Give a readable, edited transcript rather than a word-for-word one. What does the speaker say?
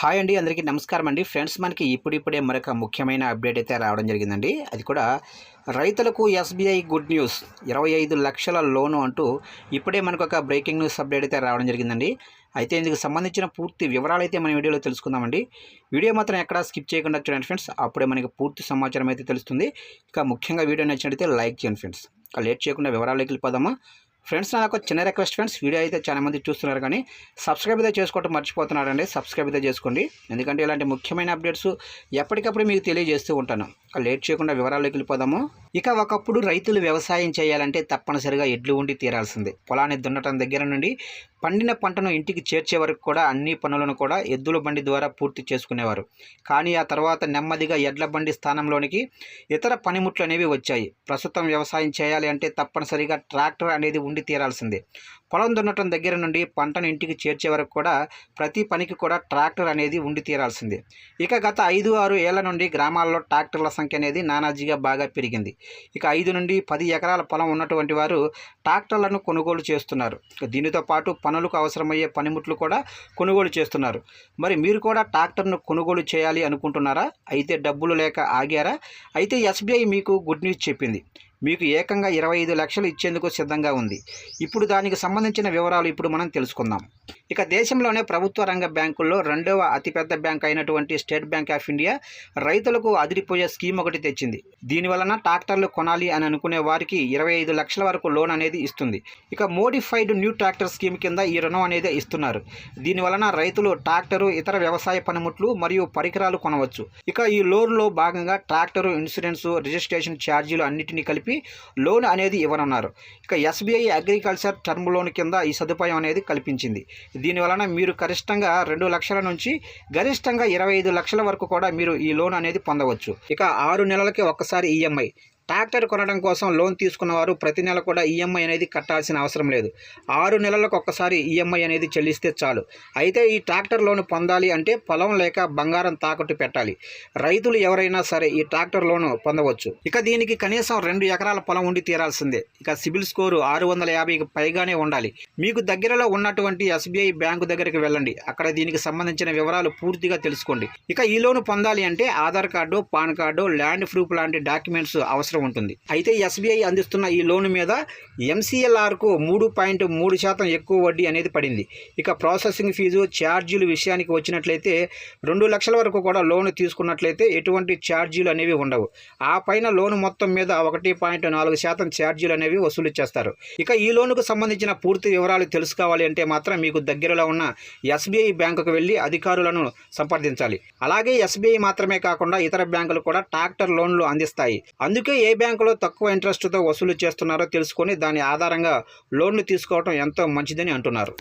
Hi అండి, అందరికీ నమస్కారం అండి. ఫ్రెండ్స్, మనకి ఇప్పుడిప్పుడే మరొక ముఖ్యమైన అప్డేట్ అయితే రావడం జరిగిందండి. అది కూడా రైతులకు ఎస్బీఐ గుడ్ న్యూస్, 25 లక్షల లోను అంటూ ఇప్పుడే మనకు ఒక బ్రేకింగ్ న్యూస్ అప్డేట్ అయితే రావడం జరిగిందండి. అయితే ఇందుకు సంబంధించిన పూర్తి వివరాలు అయితే మన వీడియోలో తెలుసుకుందామండి. వీడియో మాత్రం ఎక్కడా స్కిప్ చేయకుండా చూడండి ఫ్రెండ్స్, అప్పుడే మనకి పూర్తి సమాచారం అయితే తెలుస్తుంది. ఇక ముఖ్యంగా వీడియో నచ్చినట్లయితే లైక్ చేయండి ఫ్రెండ్స్. ఇక లేట్ చేయకుండా వివరాల్లోకి వెళ్ళిపోదామా. ఫ్రెండ్స్, నాకు చిన్న రిక్వెస్ట్ ఫ్రెండ్స్, వీడియో అయితే చాలా మంది చూస్తున్నారు కానీ సబ్స్క్రైబ్ అయితే చేసుకోవడం మర్చిపోతున్నారండి. సబ్స్క్రైబ్ అయితే చేసుకోండి, ఎందుకంటే ఇలాంటి ముఖ్యమైన అప్డేట్స్ ఎప్పటికప్పుడు మీకు తెలియజేస్తూ ఉంటాను. లేట్ చేయకుండా వివరాల్లోకి వెళ్ళిపోదాము. ఇక ఒకప్పుడు రైతులు వ్యవసాయం చేయాలంటే తప్పనిసరిగా ఎడ్లు ఉండి తీరాల్సిందే. పొలాన్ని దున్నటం దగ్గర నుండి పండిన పంటను ఇంటికి చేర్చే వరకు కూడా అన్ని పనులను కూడా ఎద్దుల బండి ద్వారా పూర్తి చేసుకునేవారు. కానీ ఆ తర్వాత నెమ్మదిగా ఎడ్ల బండి స్థానంలోనికి ఇతర పనిముట్లు అనేవి వచ్చాయి. ప్రస్తుతం వ్యవసాయం చేయాలి అంటే తప్పనిసరిగా ట్రాక్టర్ అనేది ఉండి తీరాల్సిందే. పొలం దున్నటం దగ్గర నుండి పంటను ఇంటికి చేర్చే వరకు కూడా ప్రతి పనికి కూడా ట్రాక్టర్ అనేది ఉండి తీరాల్సిందే. ఇక గత 5-6 ఏళ్ల నుండి గ్రామాల్లో ట్రాక్టర్ల సంఖ్య అనేది నానాజీగా బాగా పెరిగింది. ఇక 5 నుండి 10 ఎకరాల పొలం ఉన్నటువంటి వారు ట్రాక్టర్లను కొనుగోలు చేస్తున్నారు. దీనితో పాటు పనులకు అవసరమయ్యే పనిముట్లు కూడా కొనుగోలు చేస్తున్నారు. మరి మీరు కూడా ట్రాక్టర్ను కొనుగోలు చేయాలి అనుకుంటున్నారా? అయితే డబ్బులు లేక ఆగారా? అయితే ఎస్బీఐ మీకు గుడ్ న్యూస్ చెప్పింది. మీకు ఏకంగా 25 లక్షలు ఇచ్చేందుకు సిద్ధంగా ఉంది. ఇప్పుడు దానికి సంబంధించిన వివరాలు ఇప్పుడు మనం తెలుసుకుందాం. ఇక దేశంలోనే ప్రభుత్వ రంగ బ్యాంకుల్లో రెండవ అతిపెద్ద బ్యాంక్ అయినటువంటి స్టేట్ బ్యాంక్ ఆఫ్ ఇండియా రైతులకు అదిరిపోయే స్కీమ్ ఒకటి తెచ్చింది. దీనివలన ట్రాక్టర్లు కొనాలి అని అనుకునే వారికి 25 లక్షల వరకు లోన్ అనేది ఇస్తుంది. ఇక మోడిఫైడ్ న్యూ ట్రాక్టర్ స్కీమ్ కింద ఈ రుణం అనేది ఇస్తున్నారు. దీనివలన రైతులు ట్రాక్టరు, ఇతర వ్యవసాయ పనిముట్లు మరియు పరికరాలు కొనవచ్చు. ఇక ఈ లోన్లో భాగంగా ట్రాక్టరు, ఇన్సూరెన్సు, రిజిస్ట్రేషన్ ఛార్జీలు అన్నిటినీ కలిపి లోన్ అనేది ఇవ్వనున్నారు. ఇక ఎస్బీఐ అగ్రికల్చర్ టర్మ్ లోన్ కింద ఈ సదుపాయం అనేది కల్పించింది. దీనివలన మీరు గరిష్టంగా 2 లక్షల నుంచి గరిష్టంగా 25 లక్షల వరకు కూడా మీరు ఈ లోన్ అనేది పొందవచ్చు. ఇక 6 నెలలకి ఒక్కసారి ఈఎంఐ. ట్రాక్టర్ కొనడం కోసం లోన్ తీసుకున్నవారు ప్రతి నెల కూడా ఈఎంఐ అనేది కట్టాల్సిన అవసరం లేదు. 6 నెలలకు ఒక్కసారి ఈఎంఐ అనేది చెల్లిస్తే చాలు. అయితే ఈ ట్రాక్టర్ లోన్ పొందాలి అంటే పొలం లేక బంగారం తాకట్టు పెట్టాలి. రైతులు ఎవరైనా సరే ఈ ట్రాక్టర్ లోన్ పొందవచ్చు. ఇక దీనికి కనీసం 2 ఎకరాల పొలం ఉండి తీరాల్సిందే. ఇక సిబిల్ స్కోరు 650కి పైగానే ఉండాలి. మీకు దగ్గరలో ఉన్నటువంటి ఎస్బీఐ బ్యాంకు దగ్గరికి వెళ్ళండి. అక్కడ దీనికి సంబంధించిన వివరాలు పూర్తిగా తెలుసుకోండి. ఇక ఈ లోన్ పొందాలి అంటే Aadhaar card, pan card, land proof లాంటి డాక్యుమెంట్స్ అవసరం ఉంటుంది. అయితే ఎస్బీఐ అందిస్తున్న ఈ లోన్ మీద ఎంసీఎల్ఆర్కు 3.3% ఎక్కువ వడ్డీ అనేది పడింది. ఇక ప్రాసెసింగ్ ఫీజు, ఛార్జీలు విషయానికి వచ్చినట్లయితే 2 లక్షల వరకు కూడా లోన్ తీసుకున్నట్లయితే ఎటువంటి ఛార్జీలు అనేవి ఉండవు. ఆ పైన లోన్ మొత్తం మీద 1.4% ఛార్జీలు అనేవి వసూలు చేస్తారు. ఇక ఈ లోనుకు సంబంధించిన పూర్తి వివరాలు తెలుసుకోవాలి అంటే మాత్రం మీకు దగ్గరలో ఉన్న ఎస్బీఐ బ్యాంకుకు వెళ్ళి అధికారులను సంప్రదించాలి. అలాగే ఎస్బీఐ మాత్రమే కాకుండా ఇతర బ్యాంకులు కూడా ట్రాక్టర్ లోన్లు అందిస్తాయి. అందుకే ఏ బ్యాంకులో తక్కువ ఇంట్రెస్ట్తో వసూలు చేస్తున్నారో తెలుసుకొని దాని ఆధారంగా లోన్లు తీసుకోవడం ఎంతో మంచిదని అంటున్నారు.